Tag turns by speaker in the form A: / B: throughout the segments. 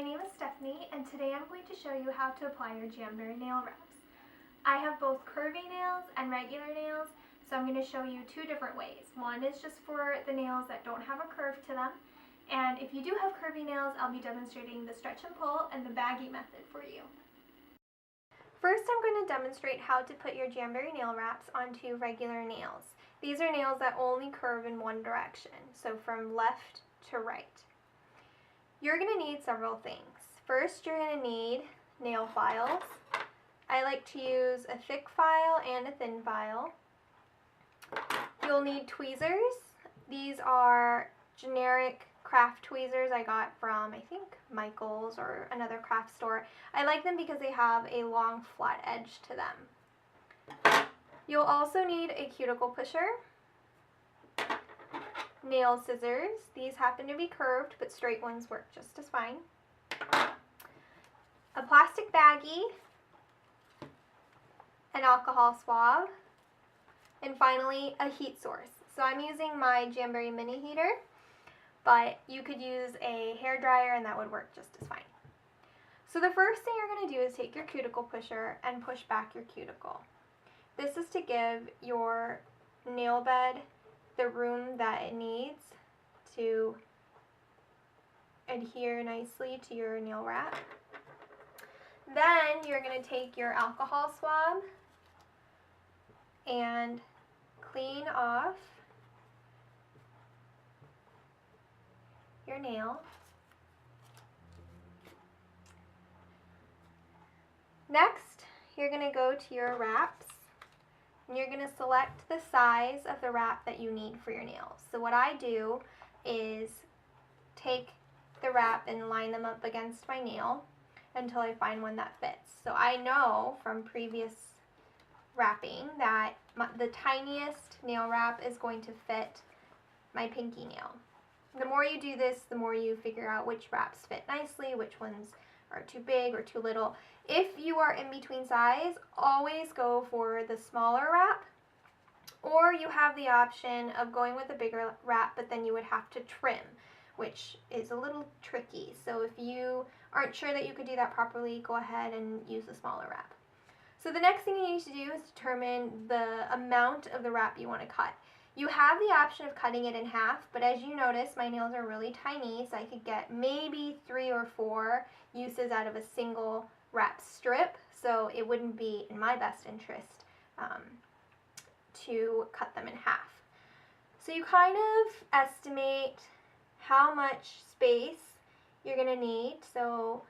A: my name is Stephanie, and today I'm going to show you how to apply your Jamberry nail wraps. I have both curvy nails and regular nails, so I'm going to show you two different ways. One is just for the nails that don't have a curve to them, and if you do have curvy nails, I'll be demonstrating the stretch and pull and the baggy method for you. First, I'm going to demonstrate how to put your Jamberry nail wraps onto regular nails. These are nails that only curve in one direction, so from left to right. You're going to need several things. First, you're going to need nail files. I like to use a thick file and a thin file. You'll need tweezers. These are generic craft tweezers I got from, I think, Michael's or another craft store. I like them because they have a long flat edge to them. You'll also need a cuticle pusher, nail scissors. These happen to be curved, but straight ones work just as fine. A plastic baggie, an alcohol swab, and finally a heat source. So I'm using my Jamberry mini heater, but you could use a hair dryer and that would work just as fine. So the first thing you're going to do is take your cuticle pusher and push back your cuticle. This is to give your nail bed the room that it needs to adhere nicely to your nail wrap. Then you're going to take your alcohol swab and clean off your nail. Next, you're going to go to your wraps. And you're going to select the size of the wrap that you need for your nails. So what I do is take the wrap and line them up against my nail until I find one that fits. So I know from previous wrapping that the tiniest nail wrap is going to fit my pinky nail. The more you do this, the more you figure out which wraps fit nicely, which ones are too big or too little. If you are in between size, always go for the smaller wrap, or you have the option of going with a bigger wrap, but then you would have to trim, which is a little tricky. So if you aren't sure that you could do that properly, go ahead and use the smaller wrap. So the next thing you need to do is determine the amount of the wrap you want to cut. You have the option of cutting it in half, but as you notice, my nails are really tiny, so I could get maybe 3 or 4 uses out of a single wrap strip, so it wouldn't be in my best interest to cut them in half. So you kind of estimate how much space you're going to need, so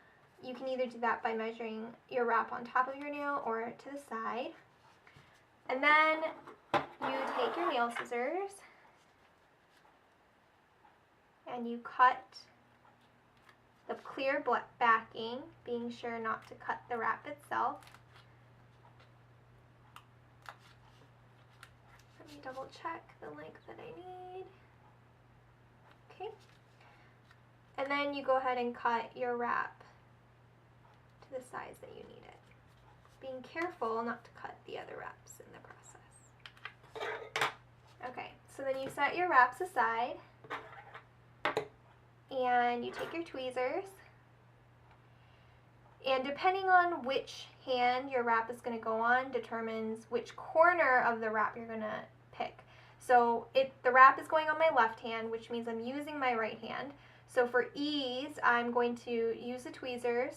A: you can either do that by measuring your wrap on top of your nail or to the side. And then you take your nail scissors and you cut the clear backing, being sure not to cut the wrap itself. Let me double check the length that I need. Okay. And then you go ahead and cut your wrap to the size that you need it, being careful not to cut the other wraps in the process. Okay, so then you set your wraps aside and you take your tweezers, and depending on which hand your wrap is going to go on determines which corner of the wrap you're going to pick. So the wrap is going on my left hand, which means I'm using my right hand. So for ease, I'm going to use the tweezers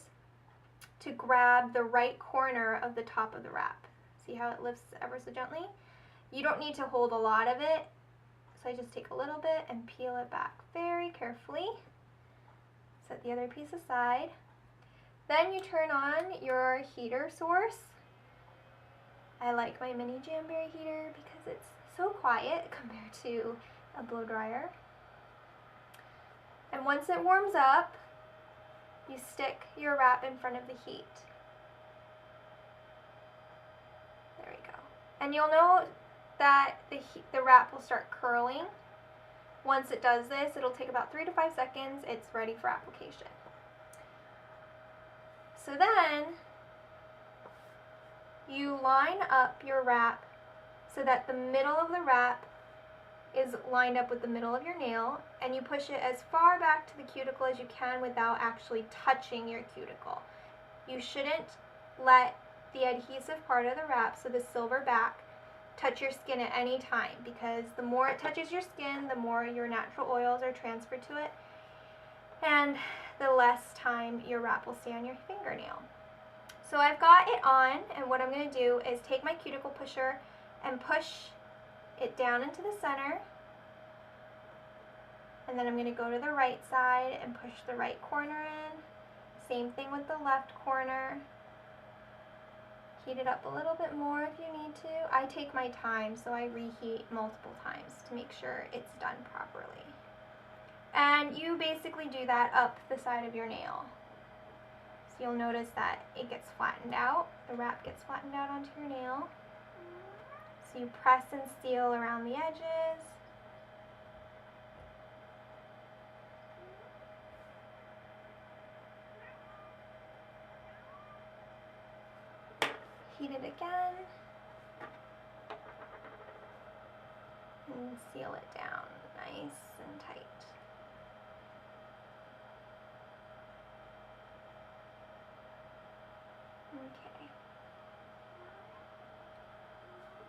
A: to grab the right corner of the top of the wrap. See how it lifts ever so gently? You don't need to hold a lot of it, so I just take a little bit and peel it back very carefully. Set the other piece aside. Then you turn on your heater source. I like my mini Jamberry heater because it's so quiet compared to a blow dryer. And once it warms up, you stick your wrap in front of the heat. There we go. And you'll know that the wrap will start curling. Once it does this, it'll take about 3 to 5 seconds. It's ready for application. So then you line up your wrap so that the middle of the wrap is lined up with the middle of your nail, and you push it as far back to the cuticle as you can without actually touching your cuticle. You shouldn't let the adhesive part of the wrap, so the silver back, touch your skin at any time, because the more it touches your skin, the more your natural oils are transferred to it, and the less time your wrap will stay on your fingernail. So I've got it on, and what I'm going to do is take my cuticle pusher and push it down into the center, and then I'm going to go to the right side and push the right corner in. Same thing with the left corner. Heat it up a little bit more if you need to. I take my time, so I reheat multiple times to make sure it's done properly. And you basically do that up the side of your nail. So you'll notice that it gets flattened out. The wrap gets flattened out onto your nail. So you press and seal around the edges. Heat it again. And seal it down nice and tight. Okay.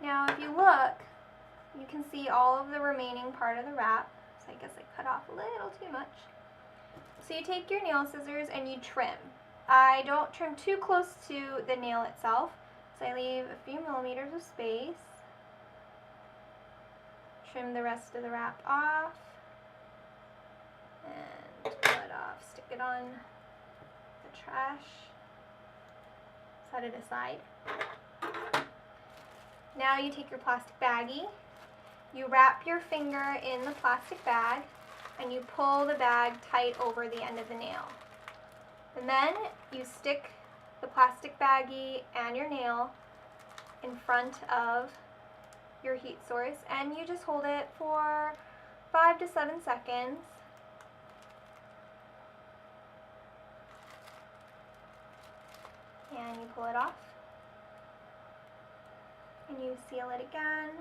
A: Now if you look, you can see all of the remaining part of the wrap. So I guess I cut off a little too much. So you take your nail scissors and you trim. I don't trim too close to the nail itself, so I leave a few millimeters of space. Trim the rest of the wrap off. And pull it off. Stick it on the trash. Set it aside. Now you take your plastic baggie. You wrap your finger in the plastic bag and you pull the bag tight over the end of the nail. And then you stick the plastic baggie and your nail in front of your heat source, and you just hold it for 5 to 7 seconds. And you pull it off. And you seal it again.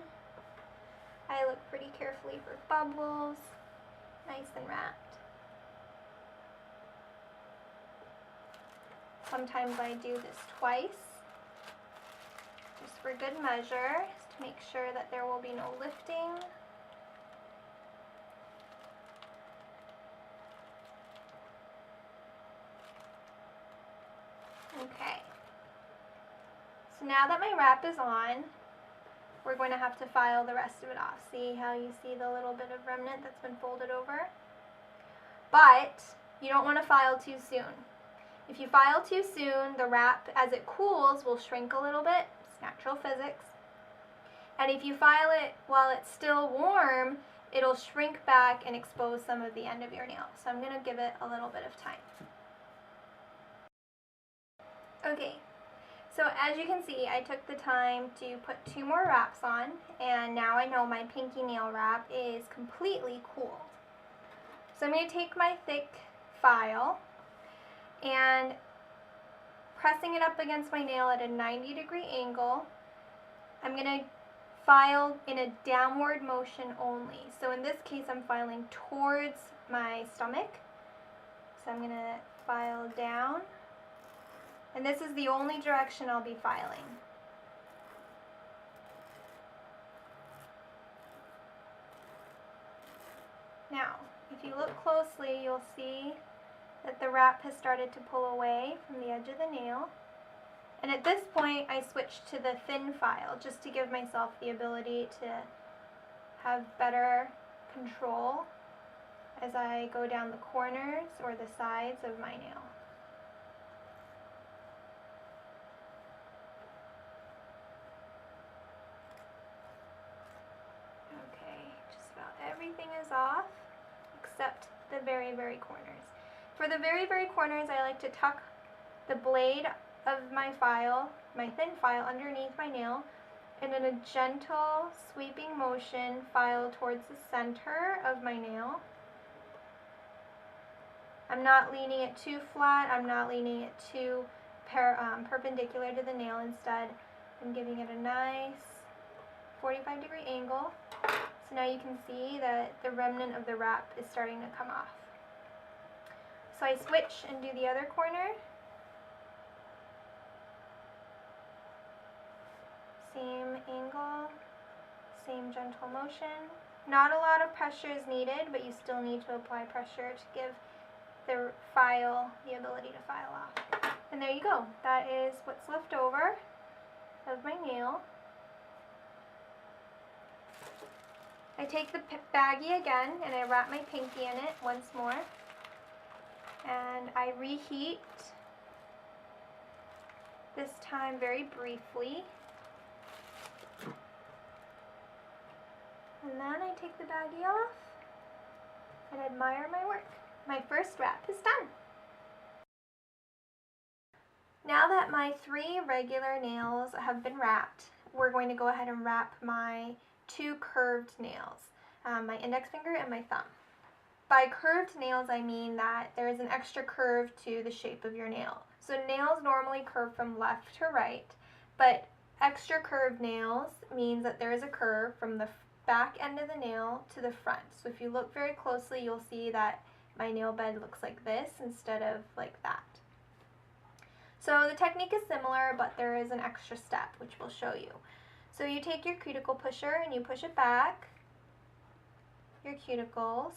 A: I look pretty carefully for bubbles. Nice and wrapped. Sometimes I do this twice, just for good measure, just to make sure that there will be no lifting. Okay. So now that my wrap is on, we're going to have to file the rest of it off. See how you see the little bit of remnant that's been folded over? But you don't want to file too soon. If you file too soon, the wrap, as it cools, will shrink a little bit. It's natural physics. And if you file it while it's still warm, it'll shrink back and expose some of the end of your nail. So I'm going to give it a little bit of time. Okay, so as you can see, I took the time to put 2 more wraps on, and now I know my pinky nail wrap is completely cooled. So I'm going to take my thick file and pressing it up against my nail at a 90-degree angle, I'm going to file in a downward motion only. So in this case, I'm filing towards my stomach. So I'm going to file down. And this is the only direction I'll be filing. Now, if you look closely, you'll see that the wrap has started to pull away from the edge of the nail. And at this point, I switched to the thin file just to give myself the ability to have better control as I go down the corners or the sides of my nail. Okay, just about everything is off except the very, very corners. For the very, very corners, I like to tuck the blade of my file, my thin file, underneath my nail, and in a gentle sweeping motion, file towards the center of my nail. I'm not leaning it too flat, I'm not leaning it too perpendicular to the nail. Instead, I'm giving it a nice 45-degree angle. So now you can see that the remnant of the wrap is starting to come off. So I switch and do the other corner. Same angle, same gentle motion. Not a lot of pressure is needed, but you still need to apply pressure to give the file the ability to file off. And there you go. That is what's left over of my nail. I take the baggie again and I wrap my pinky in it once more. And I reheat, this time very briefly. And then I take the baggie off and admire my work. My first wrap is done. Now that my 3 regular nails have been wrapped, we're going to go ahead and wrap my 2 curved nails, my index finger and my thumb. By curved nails, I mean that there is an extra curve to the shape of your nail. So nails normally curve from left to right, but extra curved nails means that there is a curve from the back end of the nail to the front. So if you look very closely, you'll see that my nail bed looks like this instead of like that. So the technique is similar, but there is an extra step, which we'll show you. So you take your cuticle pusher and you push it back, your cuticles,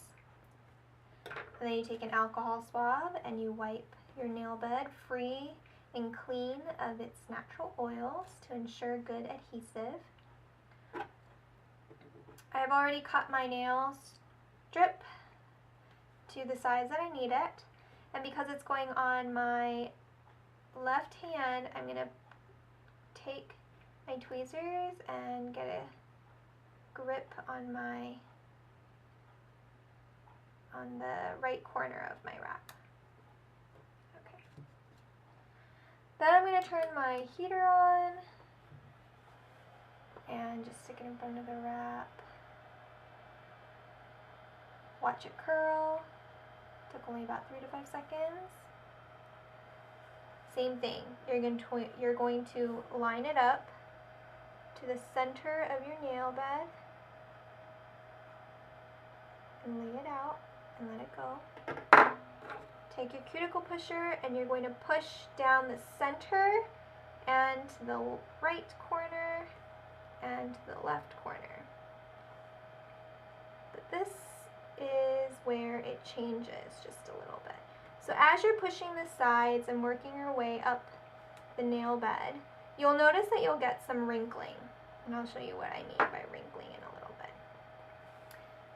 A: and then you take an alcohol swab and you wipe your nail bed free and clean of its natural oils to ensure good adhesive. I've already cut my nail strip to the size that I need it, and because it's going on my left hand, I'm going to take my tweezers and get a grip on the right corner of my wrap. Okay. Then I'm going to turn my heater on and just stick it in front of the wrap. Watch it curl. Took only about 3 to 5 seconds. Same thing. You're going to line it up to the center of your nail bed and lay it out and let it go. Take your cuticle pusher and you're going to push down the center and the right corner and the left corner. But this is where it changes just a little bit. So as you're pushing the sides and working your way up the nail bed, you'll notice that you'll get some wrinkling. And I'll show you what I mean by wrinkling in a little bit.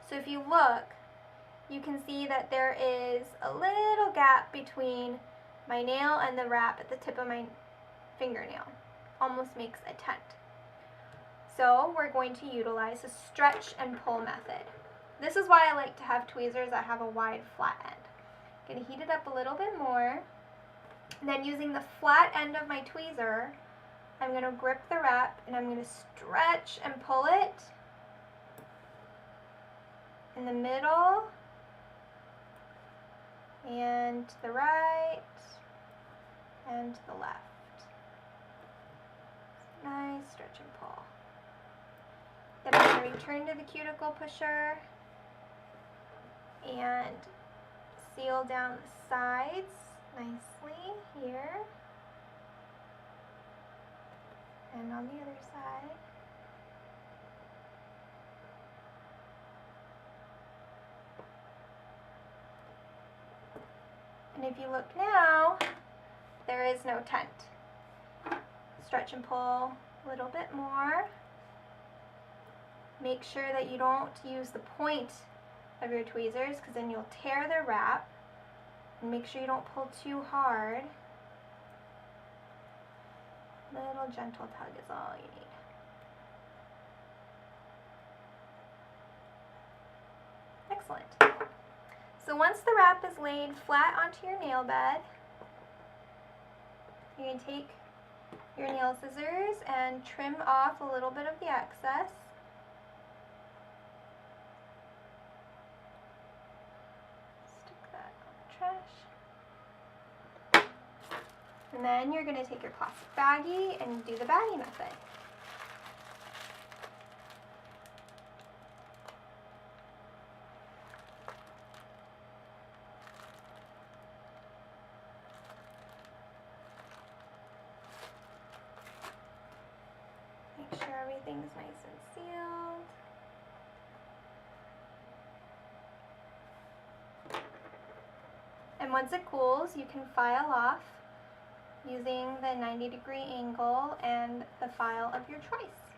A: So if you look, you can see that there is a little gap between my nail and the wrap at the tip of my fingernail. Almost makes a tent. So we're going to utilize a stretch and pull method. This is why I like to have tweezers that have a wide flat end. I'm going to heat it up a little bit more. And then using the flat end of my tweezer, I'm going to grip the wrap and I'm going to stretch and pull it in the middle and to the right and to the left. Nice stretch and pull. Then I'm going to return to the cuticle pusher and seal down the sides nicely here and on the other side. And if you look now, there is no tent. Stretch and pull a little bit more. Make sure that you don't use the point of your tweezers because then you'll tear the wrap. And make sure you don't pull too hard. Little gentle tug is all you need. Excellent. So once the wrap is laid flat onto your nail bed, you can take your nail scissors and trim off a little bit of the excess. And then you're going to take your plastic baggie and do the baggie method. And once it cools, you can file off using the 90-degree angle and the file of your choice.